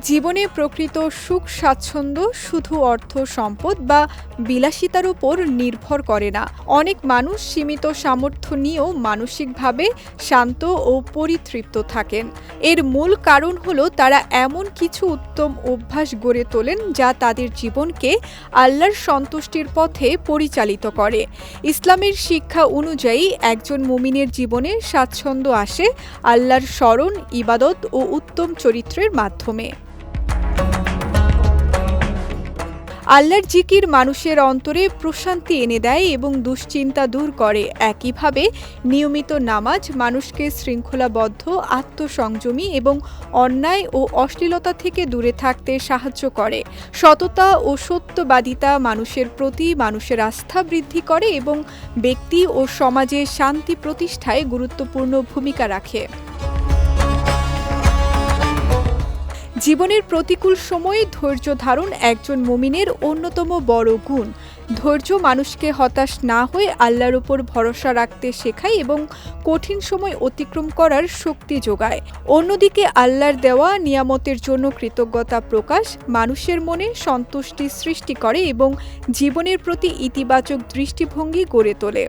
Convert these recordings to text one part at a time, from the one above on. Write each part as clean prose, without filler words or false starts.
জীবনে প্রকৃত সুখ স্বাচ্ছন্দ্য শুধু অর্থ সম্পদ বা বিলাসিতার উপর নির্ভর করে না। অনেক মানুষ সীমিত সামর্থ্য নিয়েও মানসিকভাবে শান্ত ও পরিতৃপ্ত থাকেন। এর মূল কারণ হলো তারা এমন কিছু উত্তম অভ্যাস গড়ে তোলেন যা তাদের জীবনকে আল্লাহর সন্তুষ্টির পথে পরিচালিত করে। ইসলামের শিক্ষা অনুযায়ী একজন মুমিনের জীবনে স্বাচ্ছন্দ্য আসে আল্লাহর স্মরণ, ইবাদত ও উত্তম চরিত্রের মাধ্যমে। আল্লাহর জিকির মানুষের অন্তরে প্রশান্তি এনে দেয় এবং দুশ্চিন্তা দূর করে। একইভাবে নিয়মিত নামাজ মানুষকে শৃঙ্খলাবদ্ধ, আত্মসংযমী এবং অন্যায় ও অশ্লীলতা থেকে দূরে থাকতে সাহায্য করে। সততা ও সত্যবাদিতা মানুষের প্রতি মানুষের আস্থা বৃদ্ধি করে এবং ব্যক্তি ও সমাজে শান্তি প্রতিষ্ঠায় গুরুত্বপূর্ণ ভূমিকা রাখে। জীবনের প্রতিকূল সময়ে ধৈর্য ধারণ একজন মুমিনের অন্যতম বড় গুণ। ধৈর্য মানুষকে হতাশ না হয়ে আল্লাহর উপর ভরসা রাখতে শেখায় এবং কঠিন সময় অতিক্রম করার শক্তি যোগায়। অন্যদিকে আল্লাহর দেওয়া নিয়ামতের জন্য কৃতজ্ঞতা প্রকাশ মানুষের মনে সন্তুষ্টি সৃষ্টি করে এবং জীবনের প্রতি ইতিবাচক দৃষ্টিভঙ্গি গড়ে তোলে।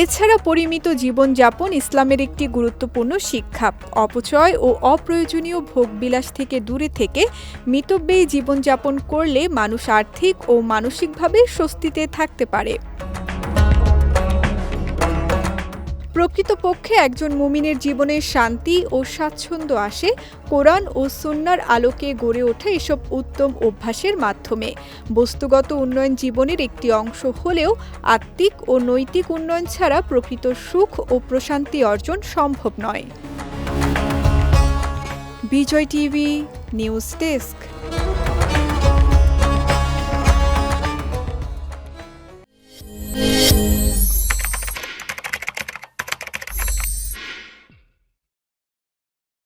এছাড়া পরিমিত জীবনযাপন ইসলামের একটি গুরুত্বপূর্ণ শিক্ষা। অপচয় ও অপ্রয়োজনীয় ভোগবিলাস থেকে দূরে থেকে মিতব্যয়ী জীবনযাপন করলে মানুষ আর্থিক ও মানসিকভাবে স্বস্তিতে থাকতে পারে। প্রকৃতপক্ষে একজন মুমিনের জীবনে শান্তি ও স্বাচ্ছন্দ্য আসে কোরআন ও সুন্নাহর আলোকে গড়ে ওঠা এসব উত্তম অভ্যাসের মাধ্যমে। বস্তুগত উন্নয়ন জীবনের একটি অংশ হলেও আত্মিক ও নৈতিক উন্নয়ন ছাড়া প্রকৃত সুখ ও প্রশান্তি অর্জন সম্ভব নয়। বিজয় টিভি নিউজ ডেস্ক।